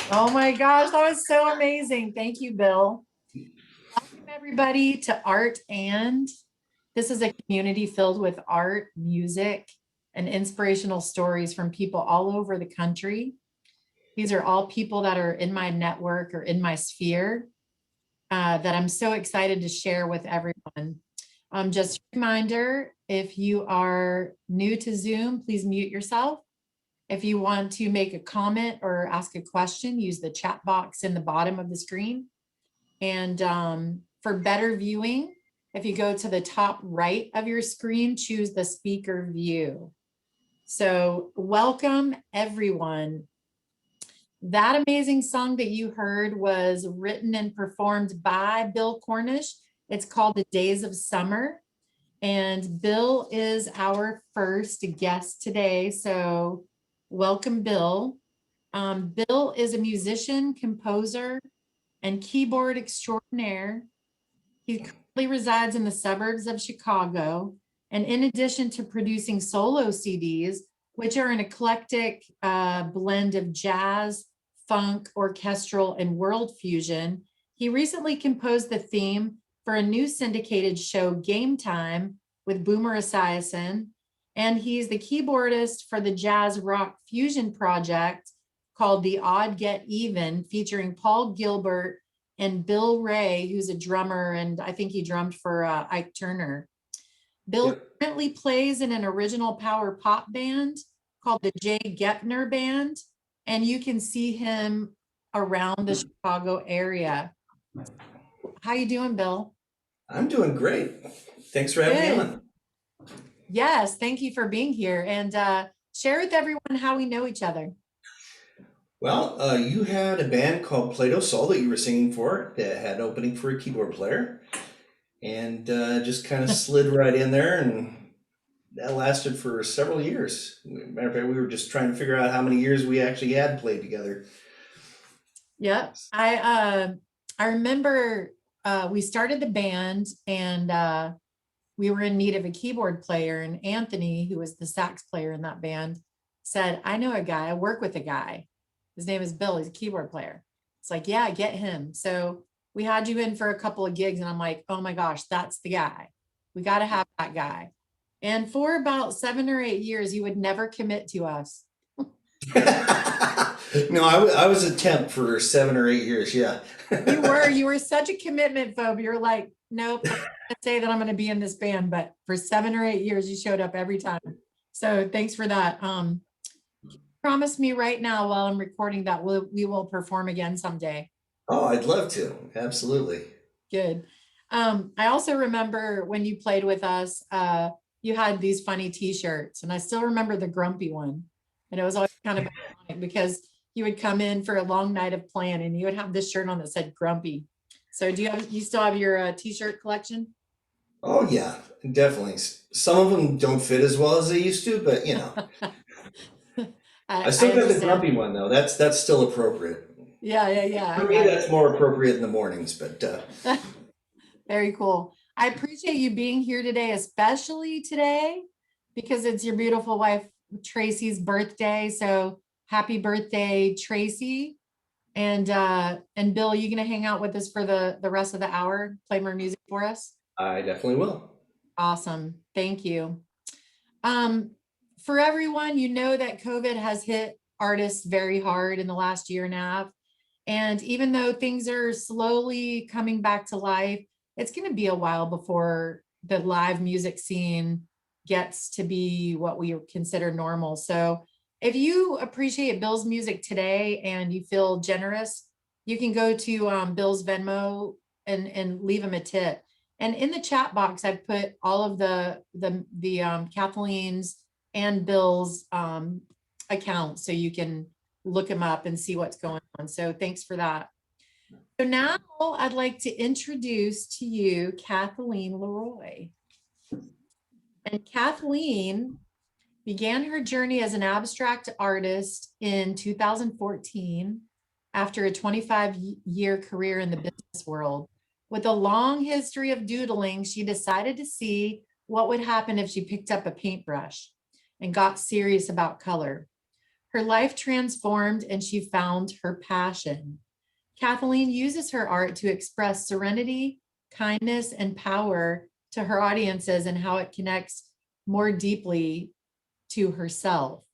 Oh my gosh, that was so amazing. Thank you, Bill. Welcome everybody to Art and. This is a community filled with art, music, and inspirational stories from people all over the country. These are all people that are in my network or in my sphere that I'm so excited to share with everyone. Just a reminder, if you are new to Zoom, please mute yourself. If you want to make a comment or ask a question, use the chat box in the bottom of the screen. And for better viewing, if you go to the top right of your screen, choose the speaker view. So welcome everyone. That amazing song that you heard was written and performed by Bill Cornish. It's called The Days of Summer. And Bill is our first guest today. So welcome, Bill. Bill is a musician, composer, and keyboard extraordinaire. He currently resides in the suburbs of Chicago. And in addition to producing solo CDs, which are an eclectic blend of jazz, funk, orchestral, and world fusion, he recently composed the theme for a new syndicated show, Game Time, with Boomer Esiason. And he's the keyboardist for the jazz rock fusion project called The Odd Get Even, featuring Paul Gilbert and Bill Ray, who's a drummer, and I think he drummed for Ike Turner. Bill Yep. currently plays in an original power pop band called the Jay Gepner Band, and you can see him around the Chicago area. How you doing, Bill? I'm doing great. Thanks for having me Good. on. Yes, thank you for being here. And share with everyone how we know each other. Well, you had a band called Play-Doh Soul that you were singing for that had an opening for a keyboard player, and just kind of slid right in there, and that lasted for several years. Matter of fact, we were just trying to figure out how many years we actually had played together. Yep. I remember we started the band and we were in need of a keyboard player, and Anthony, who was the sax player in that band, said, I know a guy, I work with a guy. His name is Bill, he's a keyboard player. It's like, yeah, get him. So we had you in for a couple of gigs, and I'm like, oh my gosh, that's the guy. We got to have that guy. And for about 7 or 8 years, you would never commit to us. No, I was a temp for 7 or 8 years. Yeah. You were such a commitment phobe. You're like, nope, I'm gonna say that I'm going to be in this band, but for 7 or 8 years, you showed up every time. So thanks for that. Promise me right now while I'm recording that we will perform again someday. Oh, I'd love to. Absolutely. Good. I also remember when you played with us, you had these funny t-shirts, and I still remember the grumpy one. And it was always kind of ironic because you would come in for a long night of playing and you would have this shirt on that said grumpy. So you still have your t-shirt collection? Oh yeah, definitely. Some of them don't fit as well as they used to, but I I still got the understand. grumpy one though. That's still appropriate. Yeah, yeah, yeah. I For me, got that's more appropriate in the mornings. But it. Very cool. I appreciate you being here today, especially today, because it's your beautiful wife Tracy's birthday. So happy birthday, Tracy. And Bill, you gonna hang out with us for the rest of the hour, play more music for us? I definitely will. Awesome. Thank you. Um, for everyone, you know that COVID has hit artists very hard in the last year and a half. And even though things are slowly coming back to life, it's going to be a while before the live music scene gets to be what we consider normal. So if you appreciate Bill's music today and you feel generous, you can go to Bill's Venmo and leave him a tip. And in the chat box, I've put all of the Kathleen's and Bill's accounts so you can look them up and see what's going on. So thanks for that. So now I'd like to introduce to you Kathleen Leroy. And Kathleen began her journey as an abstract artist in 2014 after a 25-year career in the business world. With a long history of doodling, she decided to see what would happen if she picked up a paintbrush and got serious about color. Her life transformed and she found her passion. Kathleen uses her art to express serenity, kindness, and power to her audiences and how it connects more deeply to herself.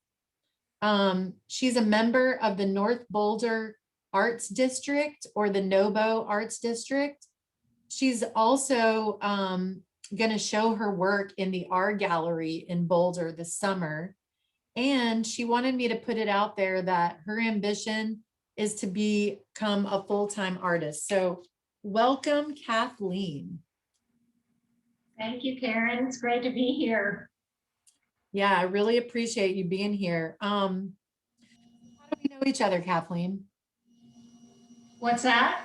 She's a member of the North Boulder Arts District or the Nobo Arts District. She's also going to show her work in the art gallery in Boulder this summer. And she wanted me to put it out there that her ambition is to become a full-time artist. So welcome, Kathleen. Thank you, Karen. It's great to be here. Yeah, I really appreciate you being here. How do we know each other, Kathleen? What's that?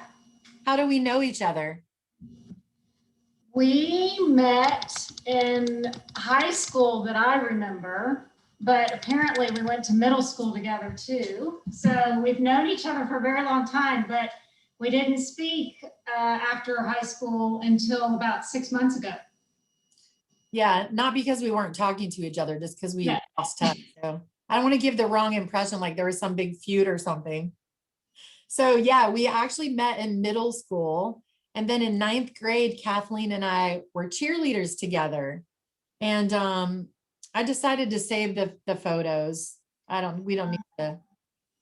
How do we know each other? We met in high school that I remember, but apparently we went to middle school together too. So we've known each other for a very long time, but we didn't speak after high school until about 6 months ago. Yeah, not because we weren't talking to each other, just because we Yeah. lost touch. So I don't want to give the wrong impression like there was some big feud or something. So yeah, we actually met in middle school. And then in 9th grade, Kathleen and I were cheerleaders together. And I decided to save the photos. We don't need to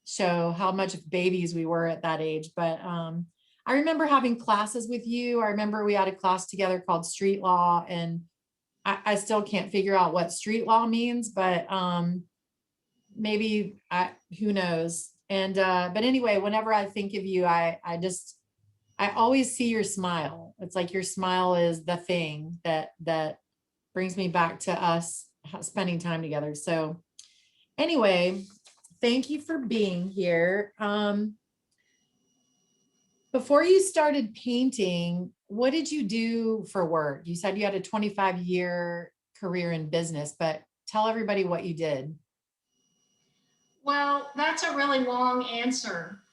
show how much of babies we were at that age, but I remember having classes with you. I remember we had a class together called street law, and I still can't figure out what street law means, but maybe who knows. And but anyway, whenever I think of you, I always see your smile. It's like your smile is the thing that brings me back to us spending time together. So anyway, thank you for being here. Before you started painting, what did you do for work? You said you had a 25-year career in business, but tell everybody what you did. Well, that's a really long answer,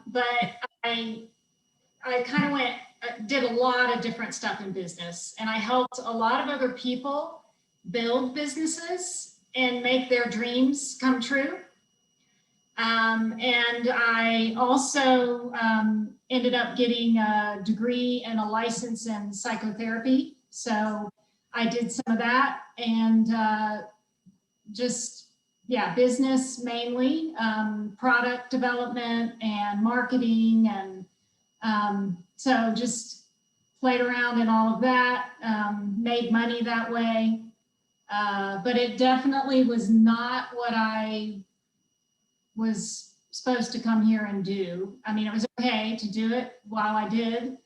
but I kind of did a lot of different stuff in business, and I helped a lot of other people build businesses and make their dreams come true. And I also ended up getting a degree and a license in psychotherapy. So I did some of that, and business mainly, product development and marketing. And so just played around in all of that, made money that way. But it definitely was not what I was supposed to come here and do. I mean, it was okay to do it while I did,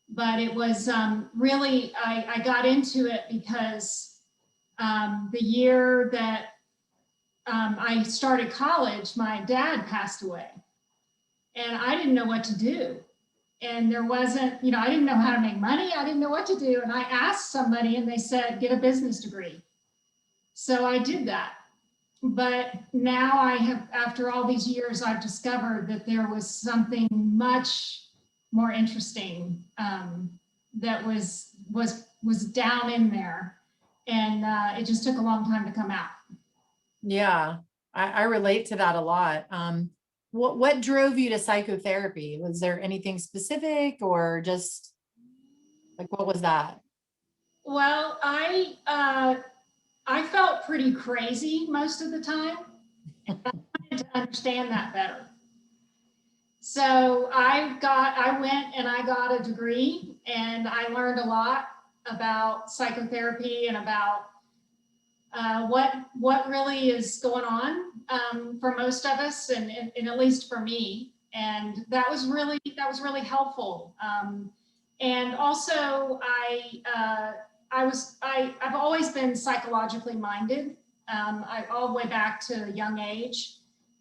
but it was really, I got into it because the year that I started college, my dad passed away and I didn't know what to do. And there wasn't, I didn't know how to make money. I didn't know what to do. And I asked somebody and they said, get a business degree. So I did that. But now after all these years, I've discovered that there was something much more interesting that was down in there. And it just took a long time to come out. Yeah, I relate to that a lot. What drove you to psychotherapy? Was there anything specific or just like, what was that? Well, I felt pretty crazy most of the time. And I wanted to understand that better. So I went and I got a degree and I learned a lot about psychotherapy and about what really is going on for most of us and at least for me. And that was really helpful. And also I've always been psychologically minded, all the way back to a young age.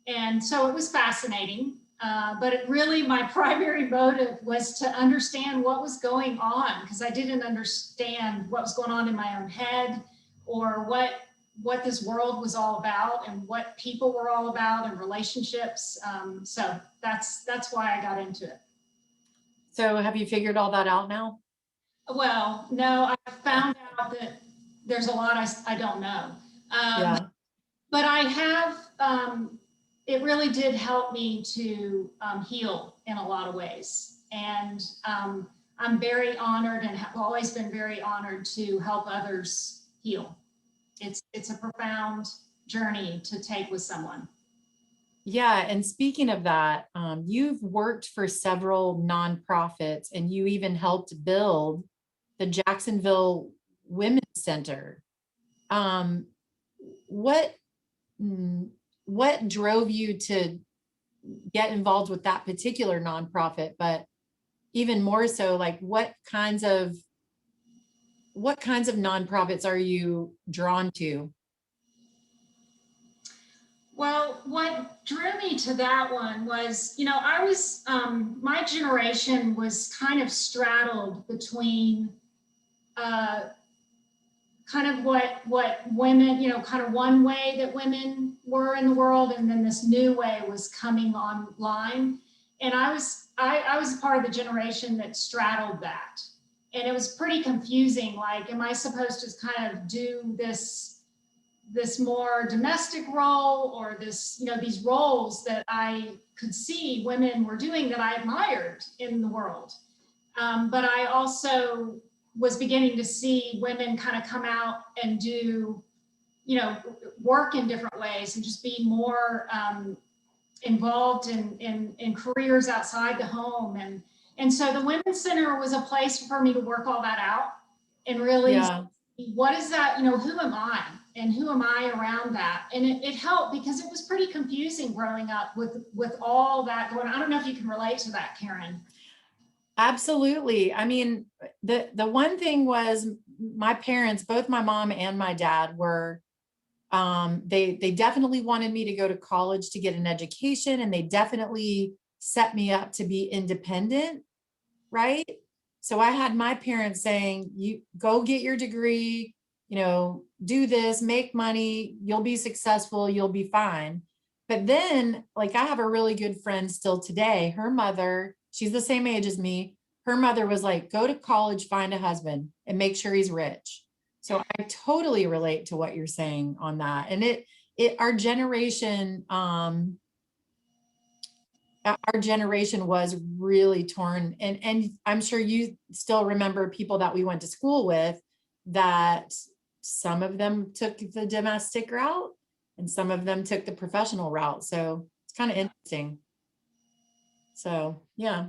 And so it was fascinating. But my primary motive was to understand what was going on, because I didn't understand what was going on in my own head or what this world was all about and what people were all about and relationships. So that's why I got into it. So have you figured all that out now? Well, no, I found out that there's a lot I don't know. Yeah. But I have it really did help me to heal in a lot of ways. And I'm very honored and have always been very honored to help others heal. It's a profound journey to take with someone. Yeah, and speaking of that, you've worked for several nonprofits and you even helped build the Jacksonville Women's Center. Um, what what drove you to get involved with that particular nonprofit? But even more so, like what kinds of nonprofits are you drawn to? Well, what drew me to that one was, I was, my generation was kind of straddled between kind of what women, kind of one way that women were in the world, and then this new way was coming online. And I was a part of the generation that straddled that. And it was pretty confusing. Like, am I supposed to kind of do this more domestic role, or this, these roles that I could see women were doing that I admired in the world. But I also was beginning to see women kind of come out and do, work in different ways and just be more involved in careers outside the home. And so the Women's Center was a place for me to work all that out and really, Yeah. what is that, who am I? And who am I around that? And it helped because it was pretty confusing growing up with all that going on. I don't know if you can relate to that, Karen. Absolutely. I mean, the one thing was my parents, both my mom and my dad were, they definitely wanted me to go to college to get an education, and they definitely set me up to be independent, right? So I had my parents saying, you go get your degree, do this, make money, you'll be successful, you'll be fine. But then, like, I have a really good friend still today. Her mother, she's the same age as me. Her mother was like, go to college, find a husband, and make sure he's rich. So I totally relate to what you're saying on that. And our generation, was really torn. And I'm sure you still remember people that we went to school with, that some of them took the domestic route and some of them took the professional route. So it's kind of interesting. So, yeah.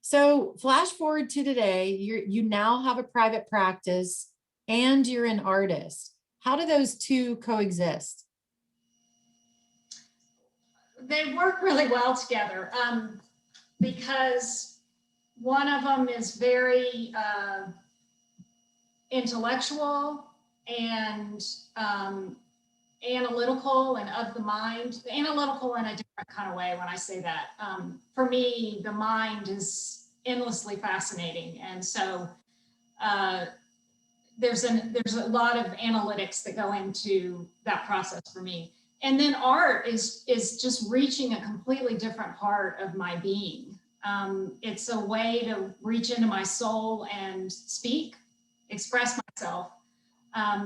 So flash forward to today, you now have a private practice and you're an artist. How do those two coexist? They work really well together because one of them is very intellectual and analytical and of the mind, analytical in a different kind of way when I say that. For me, the mind is endlessly fascinating. And so there's a lot of analytics that go into that process for me. And then art is just reaching a completely different part of my being. It's a way to reach into my soul and speak, express myself.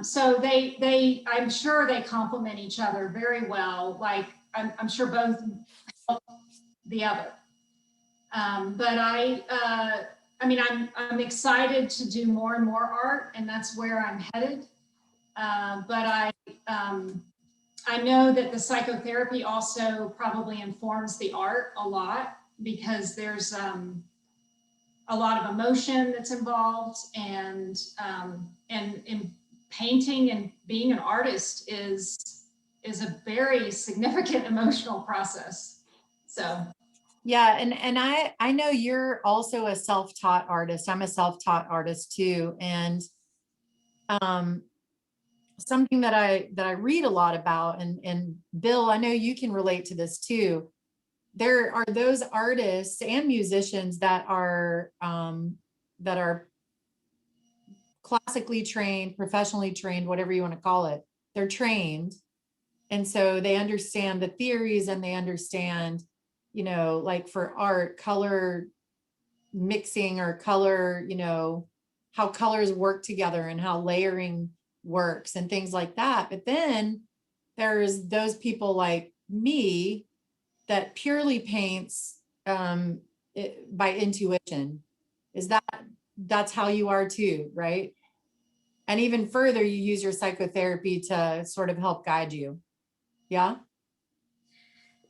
So I'm sure they complement each other very well. Like I'm sure both help the other. But I'm excited to do more and more art, and that's where I'm headed. But I know that the psychotherapy also probably informs the art a lot, because there's a lot of emotion that's involved, and painting and being an artist is a very significant emotional process. So. Yeah, and I know you're also a self-taught artist. I'm a self-taught artist too, and something that I read a lot about, and Bill, I know you can relate to this too. There are those artists and musicians that are classically trained, professionally trained, whatever you want to call it. They're trained, and so they understand the theories, and they understand, like for art, color mixing, or color, how colors work together and how layering works and things like that. But then there's those people like me that purely paints by intuition. Is that's how you are too, right? And even further, you use your psychotherapy to sort of help guide you. Yeah.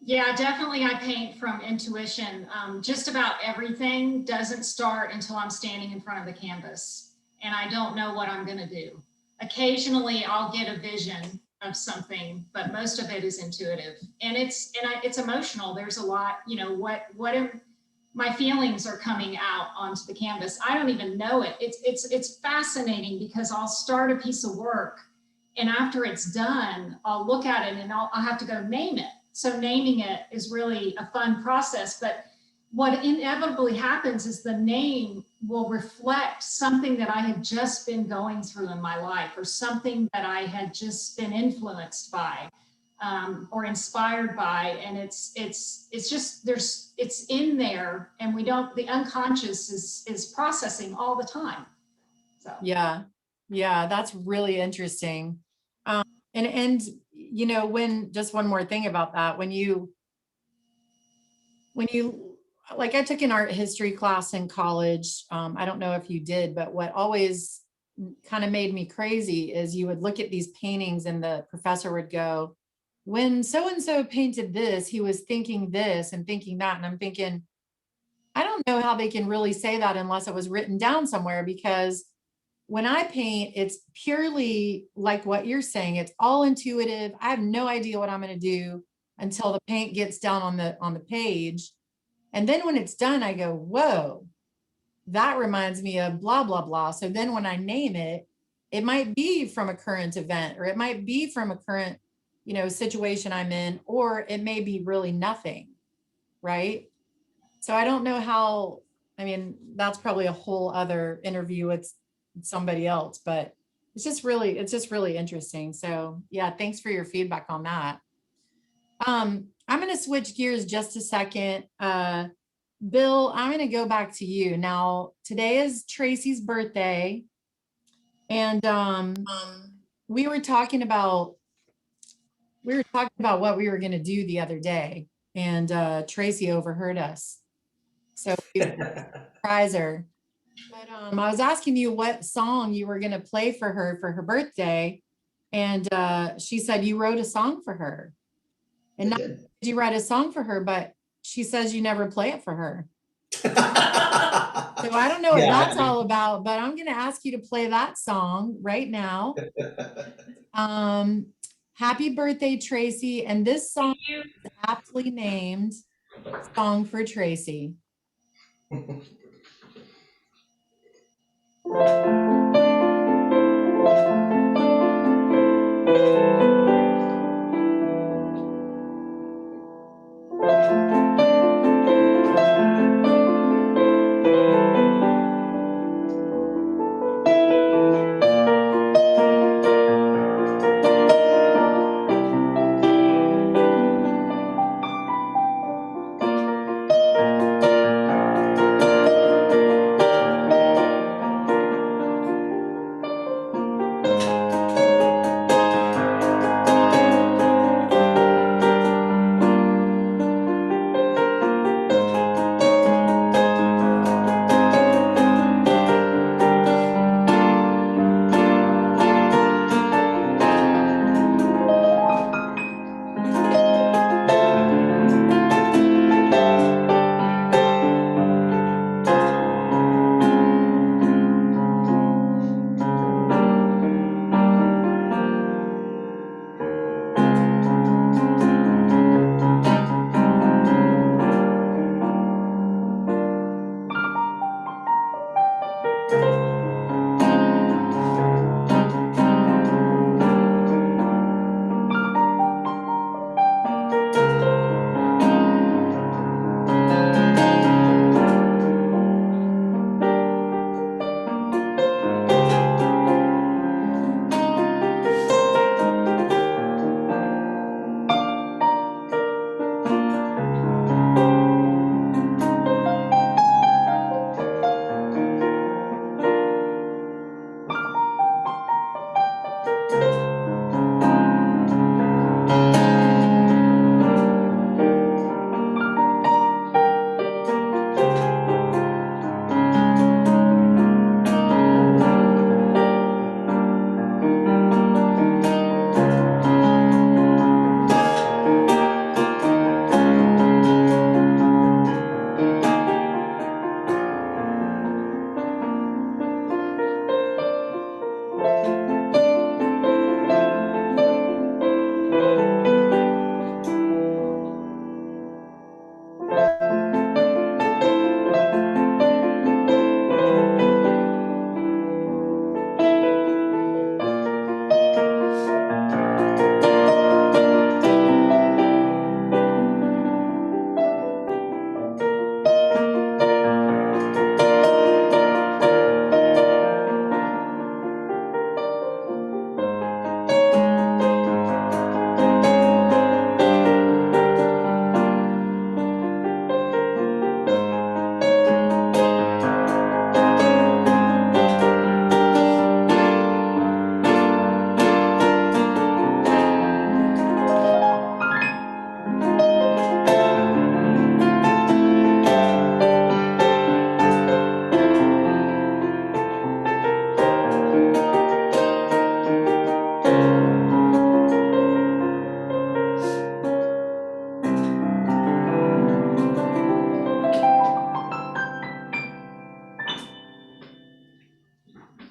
Yeah, definitely. I paint from intuition. Just about everything doesn't start until I'm standing in front of the canvas and I don't know what I'm going to do. Occasionally, I'll get a vision of something, but most of it is intuitive, and it's emotional. There's a lot, my feelings are coming out onto the canvas. I don't even know it. It's fascinating because I'll start a piece of work, and after it's done, I'll look at it and I'll have to go name it. So naming it is really a fun process. But what inevitably happens is the name will reflect something that I had just been going through in my life, or something that I had just been influenced by, or inspired by. And it's just, it's in there, and the unconscious is processing all the time. So Yeah. Yeah. That's really interesting. And when, just one more thing about that, when you like, I took an art history class in college. I don't know if you did, but what always kind of made me crazy is you would look at these paintings and the professor would go, when so-and-so painted this, he was thinking this and thinking that. And I'm thinking, I don't know how they can really say that unless it was written down somewhere, because when I paint, it's purely like what you're saying. It's all intuitive. I have no idea what I'm going to do until the paint gets down on the page. And then when it's done, I go, whoa, that reminds me of blah, blah, blah. So then when I name it, it might be from a current event, or it might be from a current, situation I'm in, or it may be really nothing. Right. So I don't know how, I mean, that's probably a whole other interview with somebody else, but it's just really interesting. So yeah, thanks for your feedback on that. I'm going to switch gears just a second. Bill, I'm going to go back to you. Now, today is Tracy's birthday, and we were talking about what we were going to do the other day, and Tracy overheard us. So we surprised her. But I was asking you what song you were going to play for her birthday, and she said you wrote a song for her. And not only did you write a song for her, but she says you never play it for her. So I don't know what that's all about, but I'm going to ask you to play that song right now. Happy birthday, Tracy. And this song is aptly named Song for Tracy.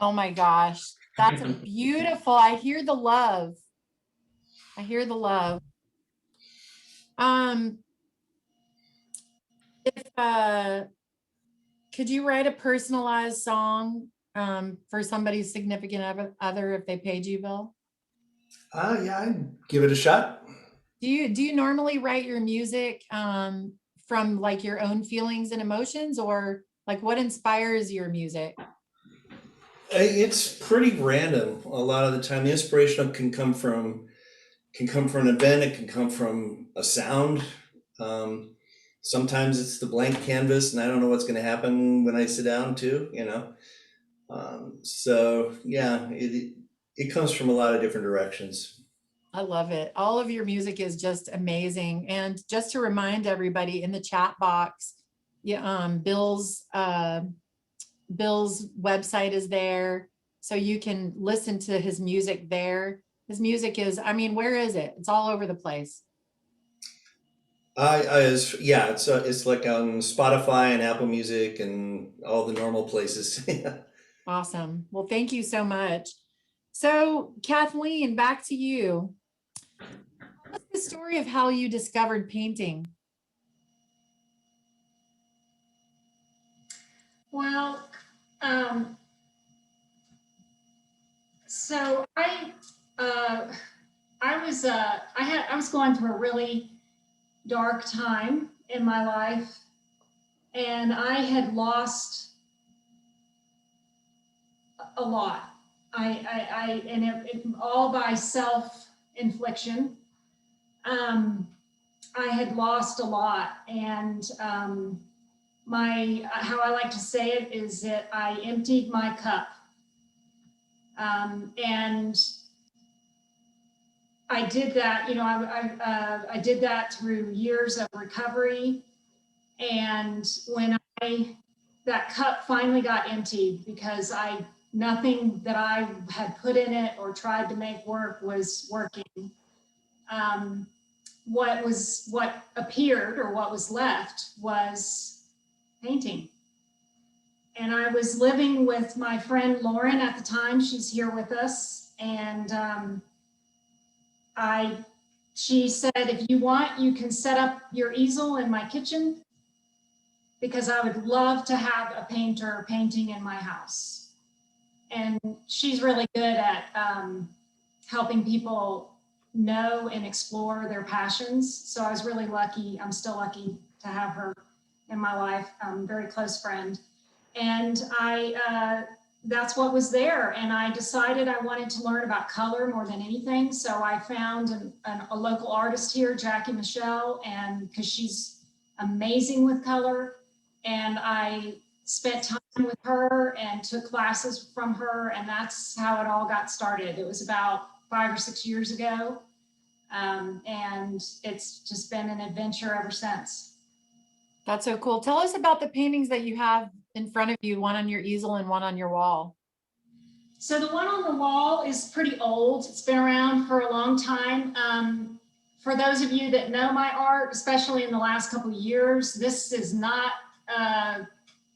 Oh my gosh, that's a beautiful. I hear the love. I hear the love. Um, if could you write a personalized song for somebody's significant other if they paid you, Bill? Yeah, I'd give it a shot. Do you normally write your music from like your own feelings and emotions, or like what inspires your music? It's pretty random. A lot of the time, the inspiration can come from an event. It can come from a sound. Um, Sometimes it's the blank canvas, and I don't know what's going to happen when I sit down too. So yeah, it comes from a lot of different directions. I love it. All of your music is just amazing. And just to remind everybody in the chat box, yeah, Bill's website is there, so you can listen to his music there. His music is, I mean, where is it? It's all over the place. Yeah, it's like on Spotify and Apple Music and all the normal places. Awesome. Well, thank you so much. So, Kathleen, back to you. What's the story of how you discovered painting? Well, um, so I was going through a really dark time in my life, and I had lost a lot. And it all by self-infliction. I had lost a lot, and how I like to say it is that I emptied my cup, and I did that. I did that through years of recovery, and when that cup finally got emptied because nothing that I had put in it or tried to make work was working. What appeared or what was left was painting. And I was living with my friend Lauren at the time. She's here with us. And she said, if you want, you can set up your easel in my kitchen because I would love to have a painter painting in my house. And she's really good at helping people know and explore their passions. So I was really lucky. I'm still lucky to have her in my life. Very close friend. And that's what was there. And I decided I wanted to learn about color more than anything. So I found a local artist here, Jackie Michelle, and because she's amazing with color. And I spent time with her and took classes from her. And that's how it all got started. It was about 5 or 6 years ago. And it's just been an adventure ever since. That's so cool. Tell us about the paintings that you have in front of you, one on your easel and one on your wall. So the one on the wall is pretty old. It's been around for a long time. For those of you that know my art, especially in the last couple of years, this is not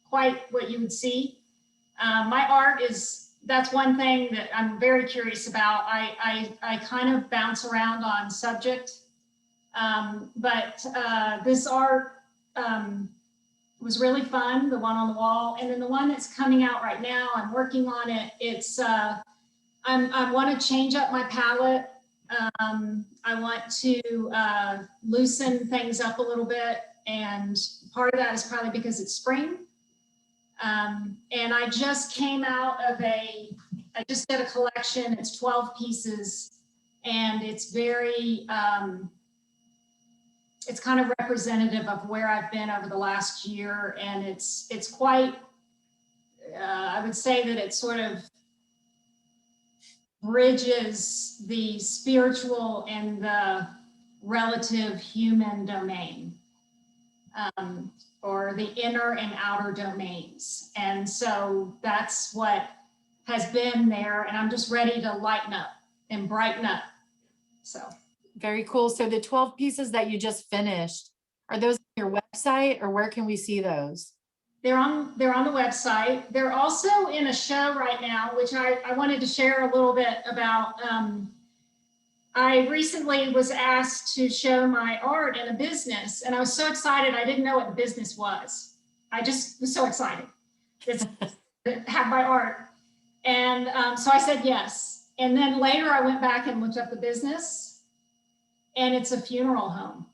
quite what you would see. My art that's one thing that I'm very curious about. I kind of bounce around on subject, but this art was really fun, the one on the wall. And then the one that's coming out right now, I'm working on it. I want to change up my palette. I want to loosen things up a little bit. And part of that is probably because it's spring. And I just came out of I just did a collection. It's 12 pieces, and it's very, it's kind of representative of where I've been over the last year. And it's quite, I would say that it sort of bridges the spiritual and the relative human domain, or the inner and outer domains. And so that's what has been there. And I'm just ready to lighten up and brighten up. So. Very cool. So the 12 pieces that you just finished, are those on your website or where can we see those? They're on the website. They're also in a show right now, which I wanted to share a little bit about. I recently was asked to show my art in a business, and I was so excited. I didn't know what the business was. I just was so excited to have my art. And so I said yes. And then later I went back and looked up the business, and it's a funeral home.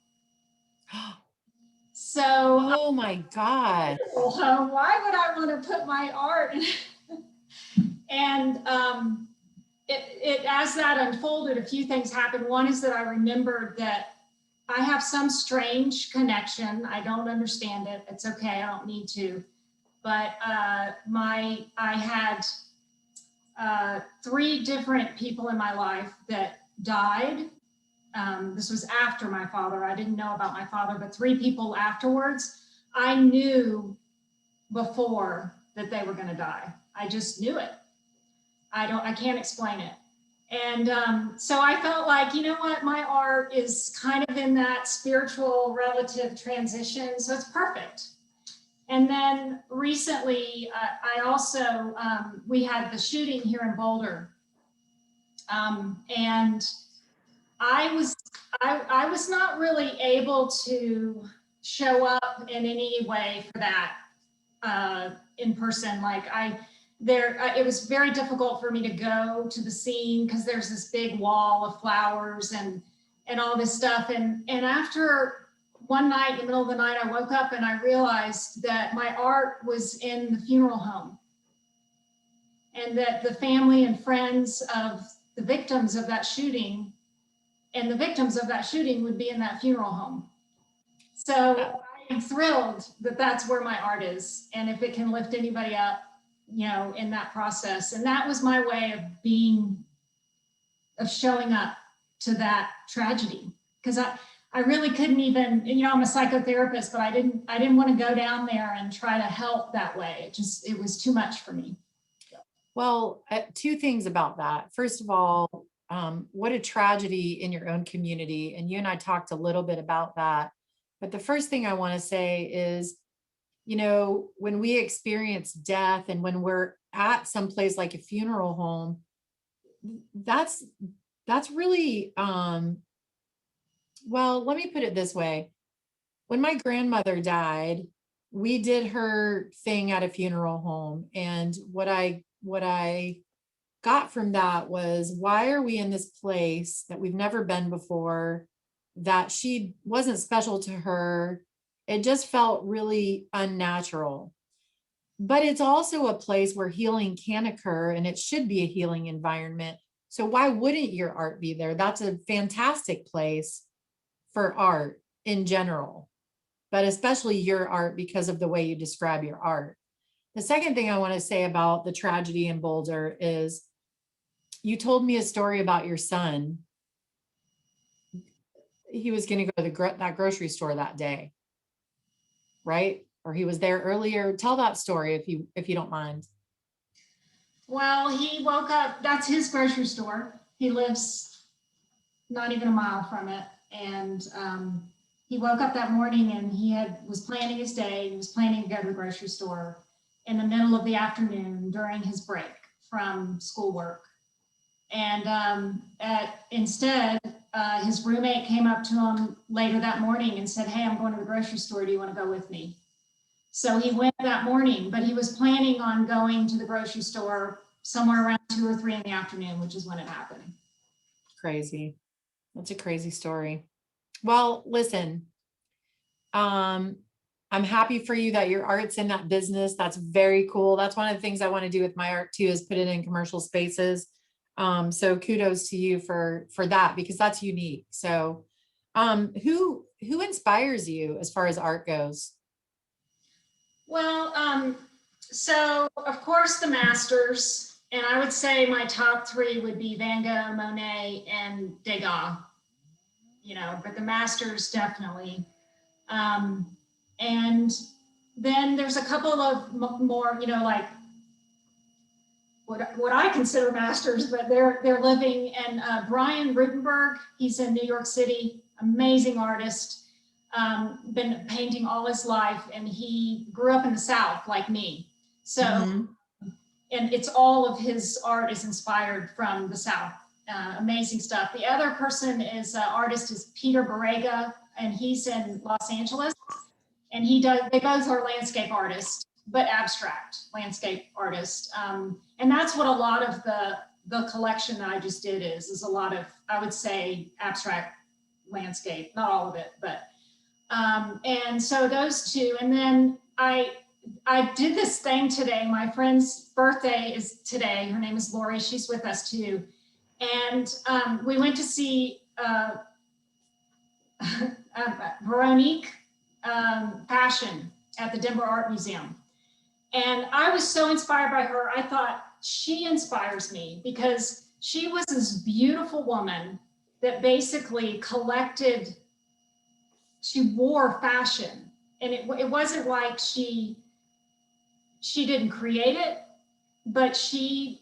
So, Oh my God. why would I want to put my art in? And it as that unfolded, a few things happened. One is that I remembered that I have some strange connection. I don't understand it. It's okay. I don't need to. But I had 3 different people in my life that died. This was after my father. I didn't know about my father, but 3 people afterwards, I knew before that they were going to die. I just knew it. I can't explain it. And so I felt like, you know what, my art is kind of in that spiritual relative transition. So it's perfect. And then recently, I also, we had the shooting here in Boulder. And I was not really able to show up in any way for that in person. Like it was very difficult for me to go to the scene because there's this big wall of flowers and all this stuff. And after one night, in the middle of the night, I woke up and I realized that my art was in the funeral home, and that the family and friends of the victims of that shooting and the victims of that shooting would be in that funeral home. So I'm thrilled that that's where my art is. And if it can lift anybody up, you know, in that process. And that was my way of showing up to that tragedy. Because I really couldn't even, you know, I'm a psychotherapist, but I didn't want to go down there and try to help that way. It was too much for me. Well, 2 things about that. First of all, what a tragedy in your own community. And you and I talked a little bit about that. But the first thing I want to say is, you know, when we experience death and when we're at some place like a funeral home, that's really, well, let me put it this way. When my grandmother died, we did her thing at a funeral home. And what I got from that was, why are we in this place that we've never been before, that she wasn't special to her? It just felt really unnatural. But it's also a place where healing can occur, and it should be a healing environment. So why wouldn't your art be there? That's a fantastic place for art in general, but especially your art because of the way you describe your art. The second thing I want to say about the tragedy in Boulder is, you told me a story about your son. He was going to go to that grocery store that day, right? Or he was there earlier. Tell that story if you don't mind. Well, he woke up, that's his grocery store. He lives not even a mile from it. And he woke up that morning and was planning his day. He was planning to go to the grocery store in the middle of the afternoon during his break from schoolwork. And instead, his roommate came up to him later that morning and said, "Hey, I'm going to the grocery store. Do you want to go with me?" So he went that morning, but he was planning on going to the grocery store somewhere around 2 or 3 in the afternoon, which is when it happened. Crazy. That's a crazy story. Well, listen, I'm happy for you that your art's in that business. That's very cool. That's one of the things I want to do with my art too, is put it in commercial spaces. So kudos to you for that, because that's unique. So who inspires you as far as art goes? Well, so of course the masters, and I would say my top 3 would be Van Gogh, Monet, and Degas, you know, but the masters definitely. And then there's a couple of more, you know, like what I consider masters, but they're living. And Brian Rutenberg, he's in New York City, amazing artist. been painting all his life, and he grew up in the South like me. So, Mhm. and it's all of his art is inspired from the South. Amazing stuff. The other person is artist is Peter Barrega, and he's in Los Angeles. And they both are landscape artists, but abstract landscape artists. And that's what a lot of the collection that I just did is a lot of, I would say, abstract landscape, not all of it, but, and so those two, and then I did this thing today. My friend's birthday is today. Her name is Lori. She's with us too. And we went to see Veronique Passion at the Denver Art Museum. And I was so inspired by her. I thought, she inspires me because she was this beautiful woman that basically collected, she wore fashion. And it wasn't like she didn't create it, but she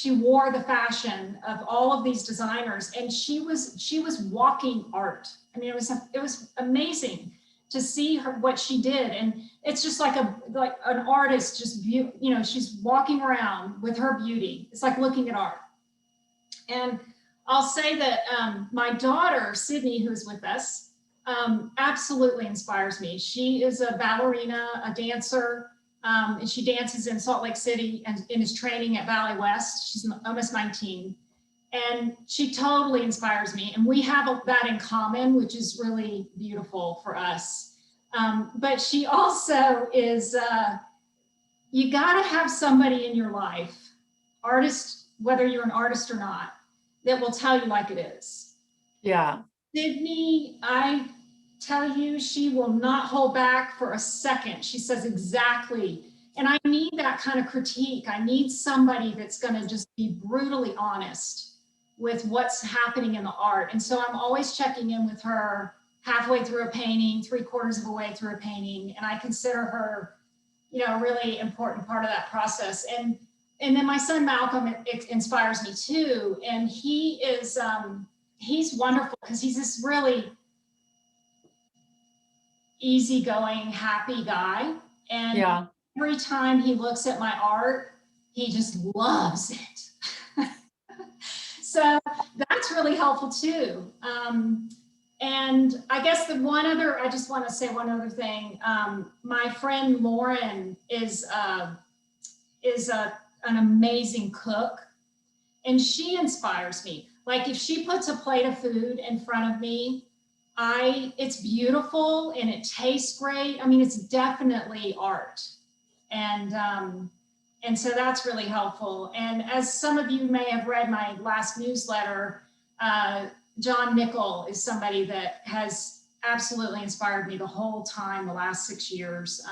wore the fashion of all of these designers, and she was walking art. I mean, it was amazing to see her, what she did. And it's just like an artist, just she's walking around with her beauty. It's like looking at art. And I'll say that my daughter, Sydney, who's with us, absolutely inspires me. She is a ballerina, a dancer, and she dances in Salt Lake City and is training at Valley West. She's almost 19. And she totally inspires me. And we have that in common, which is really beautiful for us. But she also is, you gotta have somebody in your life, artist, whether you're an artist or not, that will tell you like it is. Yeah. Sydney, I tell you, she will not hold back for a second. She says exactly. And I need that kind of critique. I need somebody that's going to just be brutally honest with what's happening in the art. And so I'm always checking in with her halfway through a painting, 3/4 of a way through a painting. And I consider her, a really important part of that process. And then my son Malcolm inspires me too. And he is, he's wonderful because he's this really easygoing, happy guy. And Yeah. every time he looks at my art, he just loves it. So that's really helpful too. And I guess I just want to say one other thing. My friend Lauren is an amazing cook, and she inspires me. Like if she puts a plate of food in front of me, it's beautiful and it tastes great. I mean, it's definitely art. And so that's really helpful. And as some of you may have read my last newsletter, John Nickel is somebody that has absolutely inspired me the whole time, the last 6 years.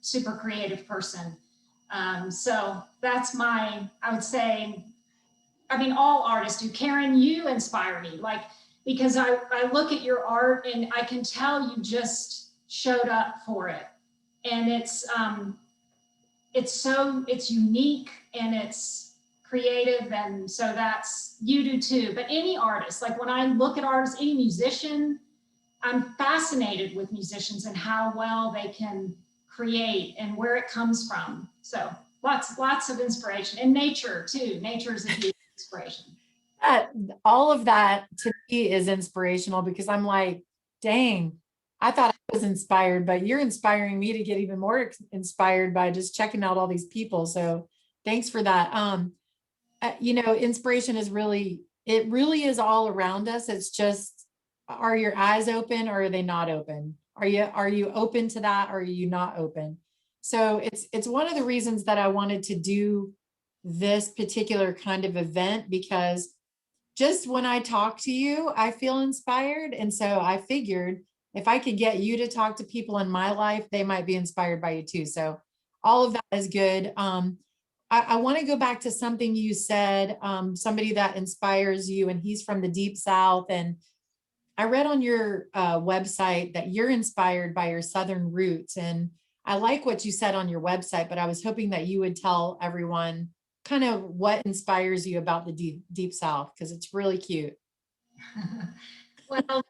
Super creative person. So that's I would say, all artists do. Karen, you inspire me. Because I look at your art and I can tell you just showed up for it. And it's unique and it's creative. And so you do too. But any artist, like when I look at artists, any musician, I'm fascinated with musicians and how well they can create and where it comes from. So lots of inspiration, and nature too. Nature is a huge inspiration. All of that to me is inspirational because I'm like, dang, I thought I was inspired, but you're inspiring me to get even more inspired by just checking out all these people. So thanks for that. Inspiration is really is all around us. It's just, are your eyes open or are they not open? Are you open to that or are you not open? So it's one of the reasons that I wanted to do this particular kind of event, because just when I talk to you, I feel inspired. And so I figured if I could get you to talk to people in my life, they might be inspired by you too. So all of that is good. I want to go back to something you said, somebody that inspires you, and he's from the Deep South. And I read on your website that you're inspired by your Southern roots. And I like what you said on your website, but I was hoping that you would tell everyone kind of what inspires you about the Deep South, because it's really cute. Well,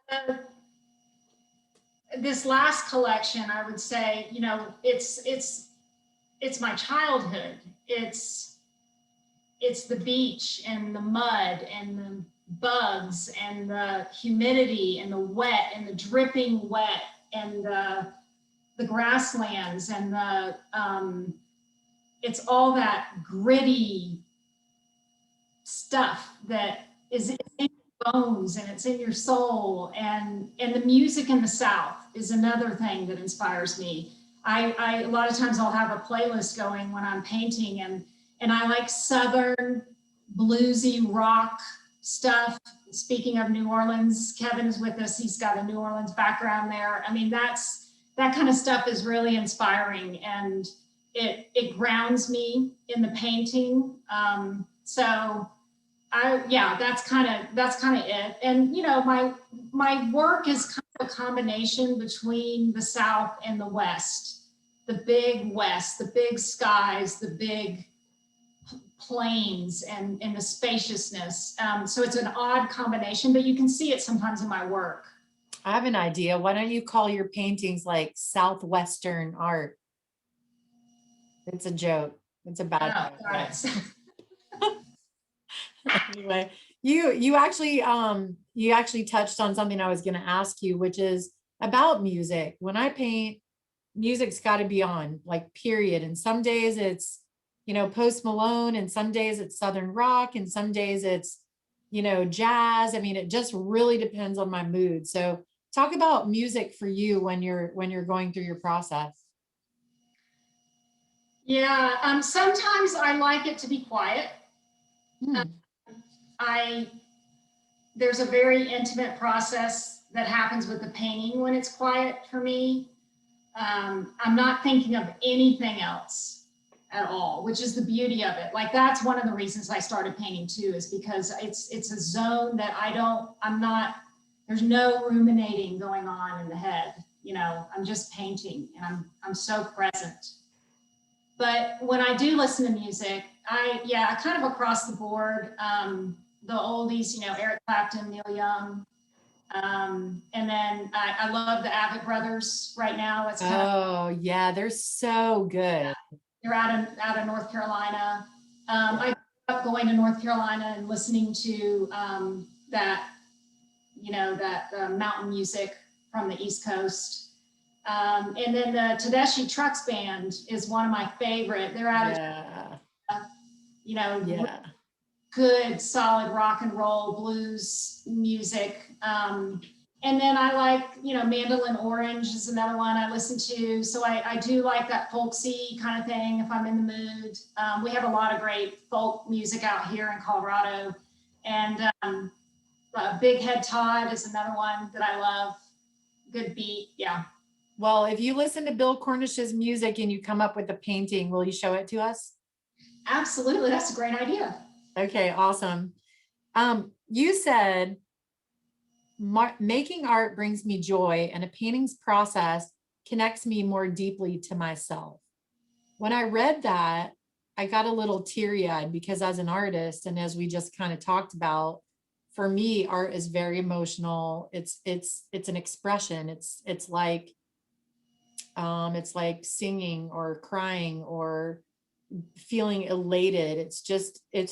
this last collection, I would say, you know, it's my childhood. It's the beach and the mud and the bugs and the humidity and the wet and the dripping wet and the grasslands and it's all that gritty stuff that is in your bones and it's in your soul. And the music in the South is another thing that inspires me. I a lot of times I'll have a playlist going when I'm painting, and I like Southern bluesy rock stuff. Speaking of New Orleans, Kevin is with us. He's got a New Orleans background there. I mean, that kind of stuff is really inspiring, and it grounds me in the painting. So that's kind of it. And you know, my work is kind of a combination between the South and the West, the big West, the big skies, the big plains, and the spaciousness. So it's an odd combination, but you can see it sometimes in my work. I have an idea. Why don't you call your paintings like Southwestern art? It's a joke. It's a bad Oh, got it. joke. Anyway, you actually touched on something I was going to ask you, which is about music. When I paint, music's got to be on, like, period. And some days it's, you know, Post Malone, and some days it's Southern rock, and some days it's, you know, jazz. I mean, it just really depends on my mood. So talk about music for you when you're going through your process. Yeah, sometimes I like it to be quiet. Hmm. There's a very intimate process that happens with the painting when it's quiet for me. I'm not thinking of anything else at all, which is the beauty of it. Like, that's one of the reasons I started painting too, is because it's a zone that there's no ruminating going on in the head. You know, I'm just painting, and I'm so present. But when I do listen to music, I kind of across the board, the oldies, you know, Eric Clapton, Neil Young, and then I love the Avett Brothers right now. It's Yeah, they're so good. they're out of North Carolina. I grew up going to North Carolina and listening to that, you know, that mountain music from the East Coast. And then the Tedeschi Trucks Band is one of my favorite. They're out of, you know, Yeah. good, solid rock and roll blues music. And then I like, you know, Mandolin Orange is another one I listen to. So I do like that folksy kind of thing if I'm in the mood. We have a lot of great folk music out here in Colorado. And Big Head Todd is another one that I love. Good beat, yeah. Well, if you listen to Bill Cornish's music and you come up with a painting, will you show it to us? Absolutely, that's a great idea. Okay, awesome. You said making art brings me joy, and a painting's process connects me more deeply to myself. When I read that, I got a little teary-eyed, because as an artist, and as we just kind of talked about, for me, art is very emotional. It's an expression. It's like singing or crying or feeling elated. It's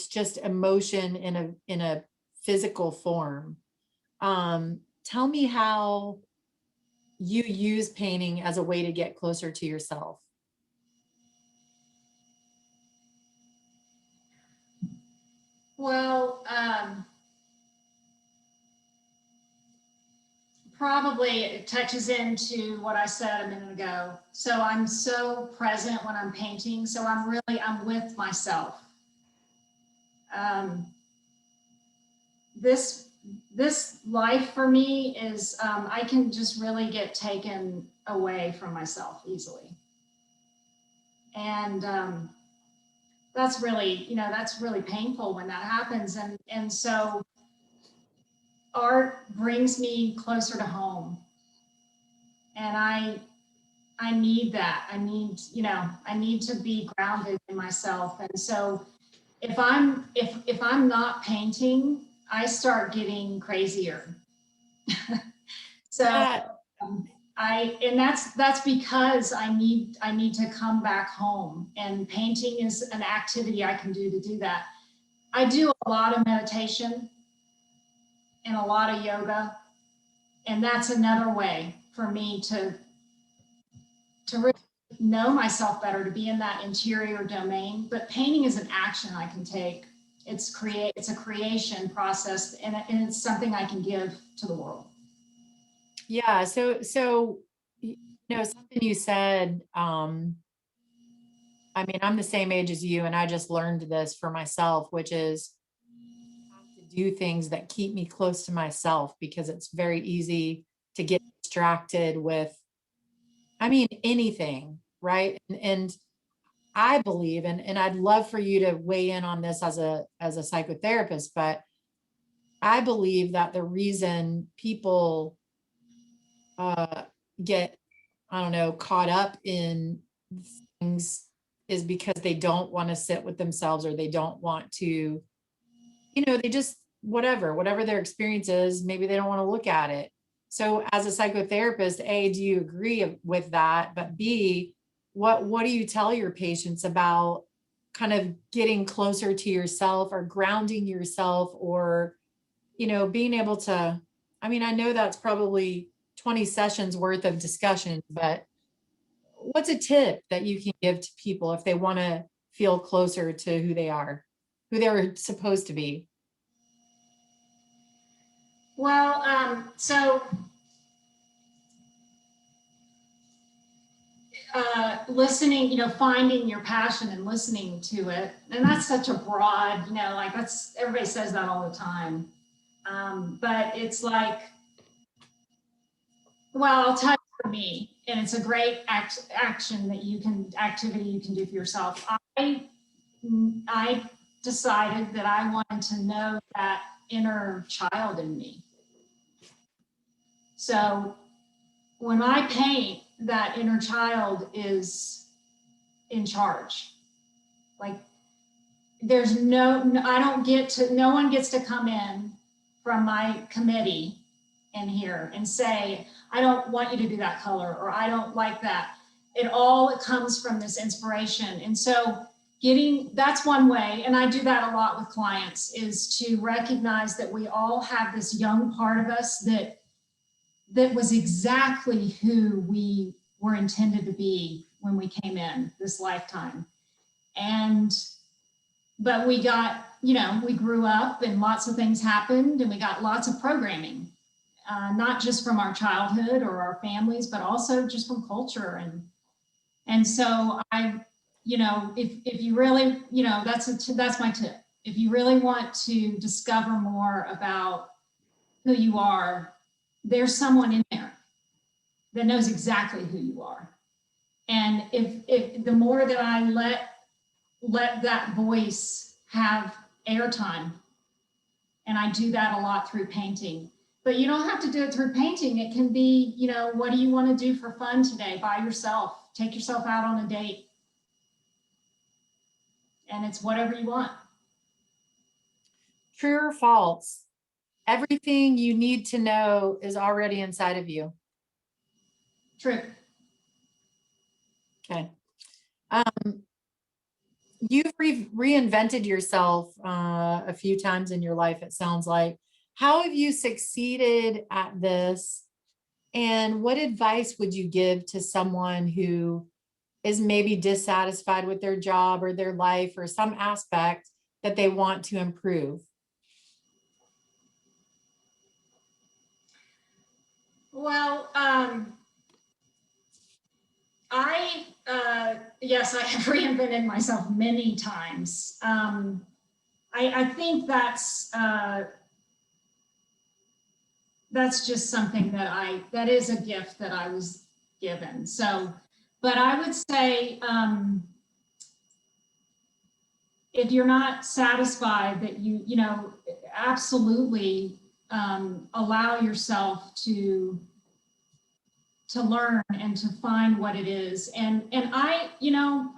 just emotion in a physical form. Tell me how you use painting as a way to get closer to yourself. Well, probably it touches into what I said a minute ago. So I'm so present when I'm painting. So I'm with myself. This life for me is, I can just really get taken away from myself easily. And that's really painful when that happens. And so art brings me closer to home. And I need that. I need to be grounded in myself. And so if I'm not painting, I start getting crazier. So And that's because I need to come back home, and painting is an activity I can do to do that. I do a lot of meditation and a lot of yoga, and that's another way for me to really know myself better, to be in that interior domain. But painting is an action I can take. It's a creation process, and it's something I can give to the world. Yeah. So, something you said, I mean, I'm the same age as you, and I just learned this for myself, which is I have to do things that keep me close to myself, because it's very easy to get distracted with, I mean, anything, right? And I believe, and I'd love for you to weigh in on this as a psychotherapist, but I believe that the reason people uh, get, I don't know, caught up in things is because they don't want to sit with themselves, or they don't want to, they just, whatever their experience is, maybe they don't want to look at it. So as a psychotherapist, A, do you agree with that? But B, what do you tell your patients about kind of getting closer to yourself, or grounding yourself, or, being able to, I mean, I know that's probably 20 sessions worth of discussion, but what's a tip that you can give to people if they want to feel closer to who they are, who they're supposed to be? Well, so listening, finding your passion and listening to it. And that's such a broad, like everybody says that all the time. But it's like, well, I'll tell you for me, and it's a great activity you can do for yourself. I decided that I wanted to know that inner child in me. So when I paint, that inner child is in charge. Like no one gets to come in from my committee in here and say, I don't want you to do that color, or I don't like that. It comes from this inspiration. And so that's one way, and I do that a lot with clients, is to recognize that we all have this young part of us that was exactly who we were intended to be when we came in this lifetime. But we got, we grew up and lots of things happened, and we got lots of programming, not just from our childhood or our families, but also just from culture. And so if you really, that's my tip. If you really want to discover more about who you are, there's someone in there that knows exactly who you are. And if the more that I let that voice have airtime, and I do that a lot through painting. But you don't have to do it through painting. It can be, what do you want to do for fun today by yourself? Take yourself out on a date. And it's whatever you want. True or false? Everything you need to know is already inside of you. True. Okay. You've reinvented yourself a few times in your life, it sounds like. How have you succeeded at this? And what advice would you give to someone who is maybe dissatisfied with their job or their life or some aspect that they want to improve? Well, yes, I have reinvented myself many times. I think that's just something that is a gift that I was given. So, but I would say, if you're not satisfied, that absolutely allow yourself to learn and to find what it is. And I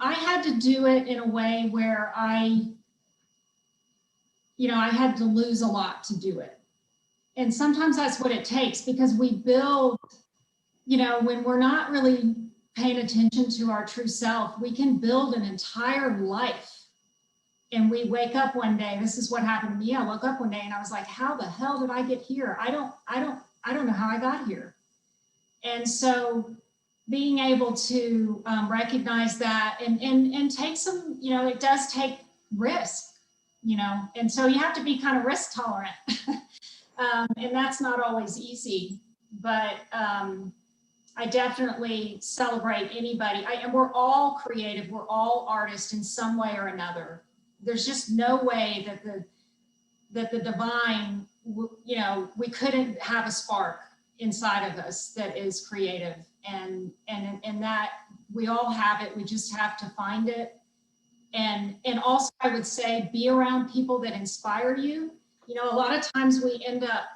had to do it in a way where I had to lose a lot to do it. And sometimes that's what it takes, because we build when we're not really paying attention to our true self, we can build an entire life. And we wake up one day, this is what happened to me. I woke up one day and I was like, how the hell did I get here? I don't know how I got here. And so being able to recognize that and take some, it does take risk, and so you have to be kind of risk tolerant. And that's not always easy, but I definitely celebrate anybody. And we're all creative. We're all artists in some way or another. There's just no way that the divine, we couldn't have a spark inside of us that is creative, and that we all have it. We just have to find it. And also I would say, be around people that inspire you. A lot of times we end up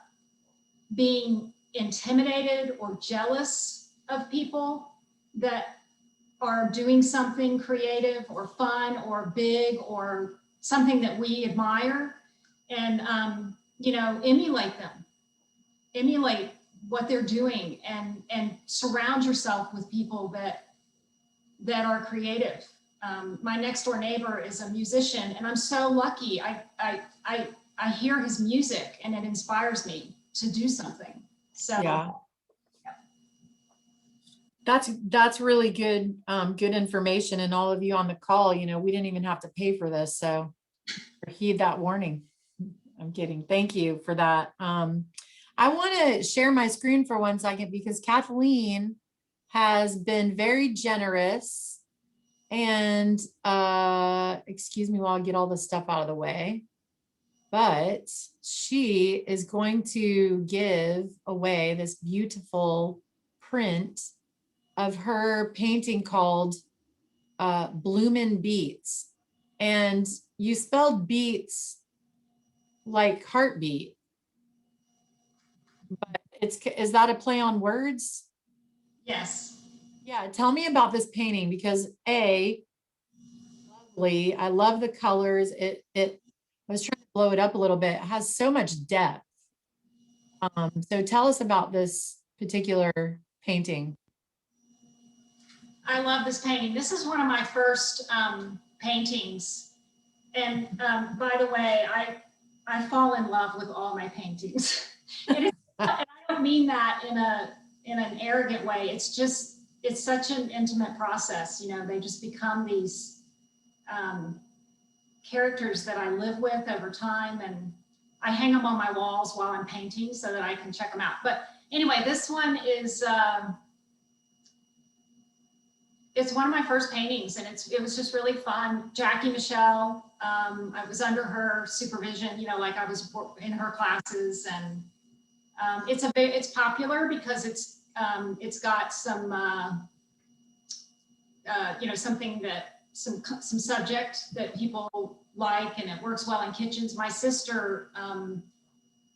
being intimidated or jealous of people that are doing something creative or fun or big or something that we admire, and emulate them, emulate what they're doing, and surround yourself with people that are creative. My next door neighbor is a musician, and I'm so lucky. I hear his music and it inspires me to do something. So Yeah. That's really good, good information. And all of you on the call, we didn't even have to pay for this. So heed that warning. I'm kidding. Thank you for that. I want to share my screen for 1 second because Kathleen has been very generous, and excuse me while I get all this stuff out of the way, but she is going to give away this beautiful print of her painting called Bloomin' Beats. And you spelled beats like heartbeat, but is that a play on words? yes. Yeah, tell me about this painting, because lovely. I love the colors. I was trying to blow it up a little bit. It has so much depth. So tell us about this particular painting. I love this painting. This is one of my first paintings. And by the way, I fall in love with all my paintings. And I don't mean that in an arrogant way. It's just, it's such an intimate process. They just become these characters that I live with over time. And I hang them on my walls while I'm painting so that I can check them out. But anyway, this one is, it's one of my first paintings, and it was just really fun. Jackie Michelle, I was under her supervision, like I was in her classes, and it's popular because it's got some something that some subject that people like, and it works well in kitchens. My sister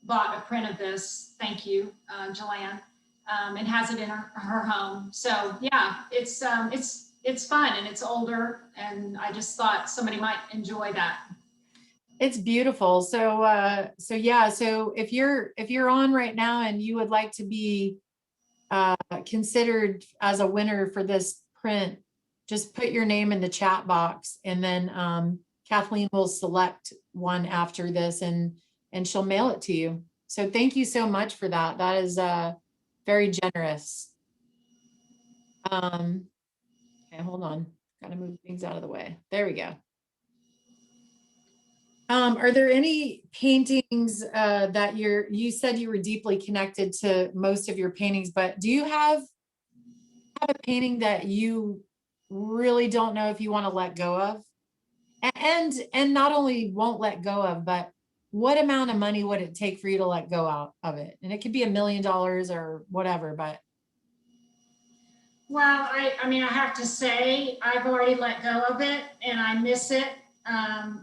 bought a print of this. Thank you, Joanne. And has it in her home. So yeah, it's fun, and it's older, and I just thought somebody might enjoy that. It's beautiful. So yeah, so if you're on right now and you would like to be considered as a winner for this print, just put your name in the chat box, and then Kathleen will select one after this, and she'll mail it to you. So thank you so much for that. That is very generous. Okay, hold on. Got to move things out of the way. There we go. Are there any paintings that you said you were deeply connected to most of your paintings, but do you have a painting that you really don't know if you want to let go of? And not only won't let go of, but what amount of money would it take for you to let go out of it? And it could be $1 million or whatever, but. Well, I mean, I have to say, I've already let go of it, and I miss it.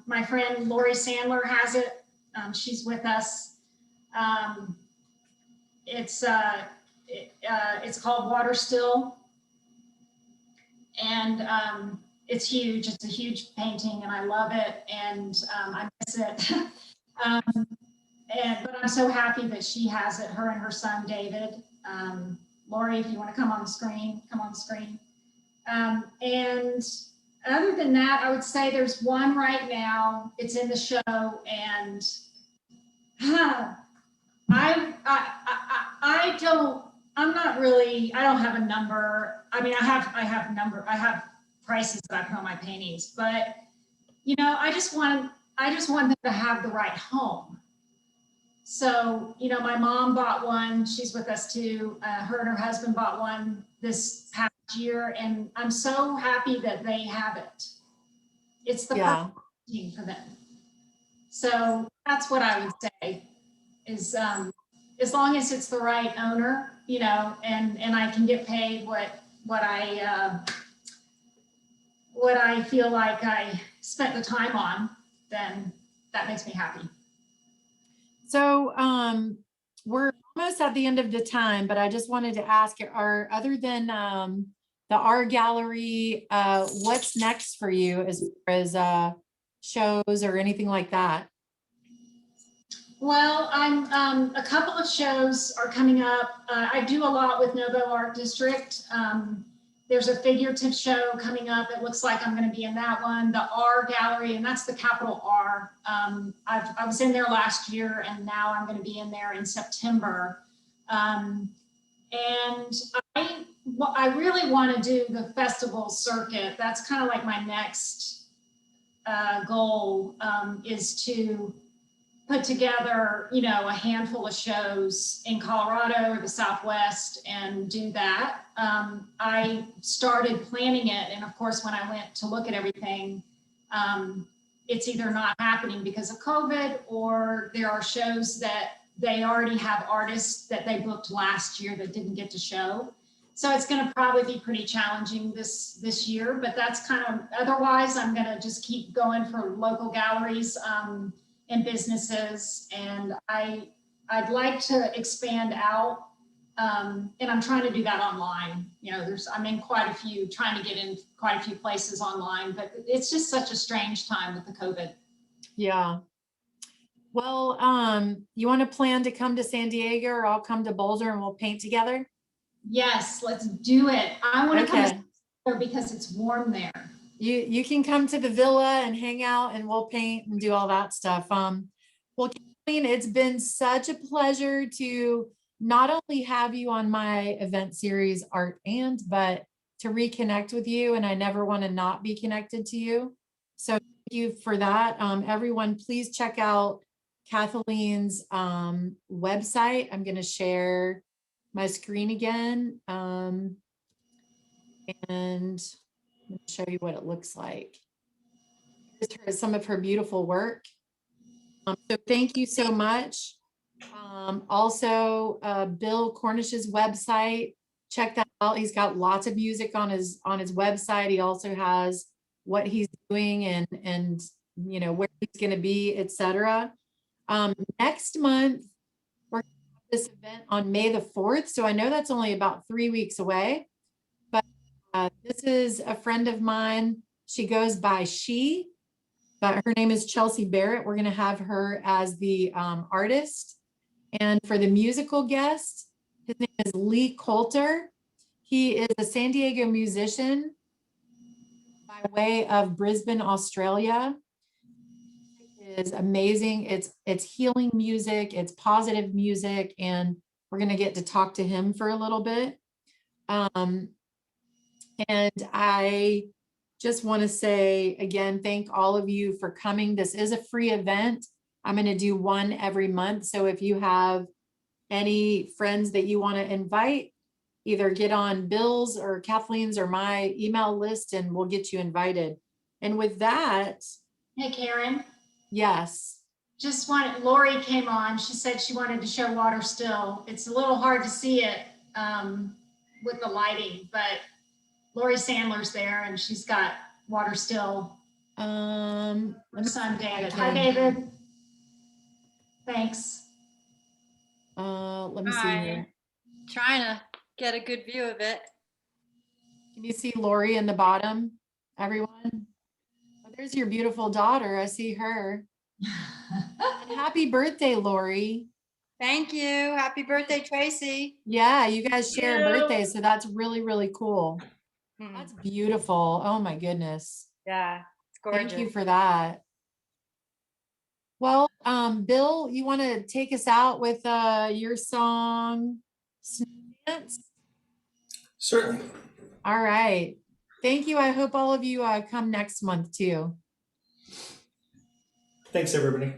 My friend Lori Sandler has it. She's with us. It's called Water Still, and it's huge. It's a huge painting, and I love it, and I miss it. But I'm so happy that she has it. Her and her son David. Lori, if you want to come on the screen, come on the screen. And other than that, I would say there's one right now. It's in the show, and I don't. I'm not really. I don't have a number. I mean, I have prices that I put on my paintings, but you know, I just want them to have the right home. So, you know, my mom bought one. She's with us too. Her and her husband bought one this past year, and I'm so happy that they have it. It's the Yeah. perfect thing for them. So that's what I would say is, as long as it's the right owner, you know, and I can get paid what I feel like I spent the time on, then that makes me happy. So we're almost at the end of the time, but I just wanted to ask, other than the art gallery, what's next for you as far as shows or anything like that? Well, I'm a couple of shows are coming up. I do a lot with Novo Art District. There's a figurative show coming up. It looks like I'm going to be in that one. The R Gallery, and that's the capital R. I was in there last year, and now I'm going to be in there in September. And I really want to do the festival circuit. That's kind of like my next goal, is to put together, you know, a handful of shows in Colorado or the Southwest and do that. I started planning it, and of course, when I went to look at everything, it's either not happening because of COVID, or there are shows that they already have artists that they booked last year that didn't get to show. So it's going to probably be pretty challenging this year, but that's kind of, otherwise I'm going to just keep going for local galleries and businesses, and I'd like to expand out, and I'm trying to do that online. You know, I'm in trying to get in quite a few places online, but it's just such a strange time with the COVID. Yeah. Well, you want to plan to come to San Diego, or I'll come to Boulder and we'll paint together? Yes, let's do it. I want to Okay. come there because it's warm there. You can come to the villa and hang out, and we'll paint and do all that stuff. Well, Kathleen, it's been such a pleasure to not only have you on my event series Art and, but to reconnect with you. And I never want to not be connected to you. So thank you for that. Everyone, please check out Kathleen's website. I'm going to share my screen again. And let me show you what it looks like. Here's some of her beautiful work. So thank you so much. Also, Bill Cornish's website, check that out. He's got lots of music on his website. He also has what he's doing and you know where he's going to be, etc. Next month, we're going to have this event on May the 4th. So I know that's only about 3 weeks away. This is a friend of mine. She goes by She, but her name is Chelsea Barrett. We're going to have her as the artist. And for the musical guest, his name is Lee Coulter. He is a San Diego musician by way of Brisbane, Australia. It is amazing. It's healing music. It's positive music. And we're going to get to talk to him for a little bit. And I just want to say again, thank all of you for coming. This is a free event. I'm going to do one every month. So if you have any friends that you want to invite, either get on Bill's or Kathleen's or my email list and we'll get you invited. And with that. Hey, Karen. Yes. Lori came on. She said she wanted to show Water Still. It's a little hard to see it with the lighting, but Lori Sandler's there and she's got Water Still. Her son, David. Hi, David. Thanks. Let me see here. Trying to get a good view of it. Can you see Lori in the bottom, everyone? Oh, there's your beautiful daughter. I see her. And happy birthday, Lori. Thank you. Happy birthday, Tracy. Yeah, you guys share you. birthdays, so that's really, really cool. Mhm. That's beautiful. Oh my goodness. Yeah, it's Thank you gorgeous. for that. Well, Bill, you want to take us out with your song Snow Dance? Certainly. All right. Thank you. I hope all of you come next month too. Thanks, everybody.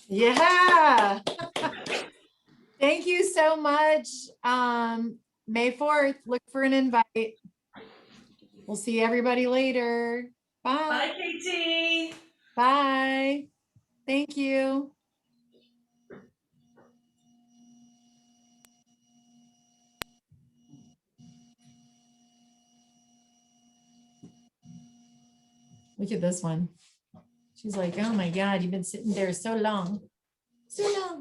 Yeah. Thank you so much. May 4th, look for an invite. We'll see everybody later. Bye. Bye, Katie. Bye. Thank you. Look at this one. She's like, oh my God, you've been sitting there so long. So long.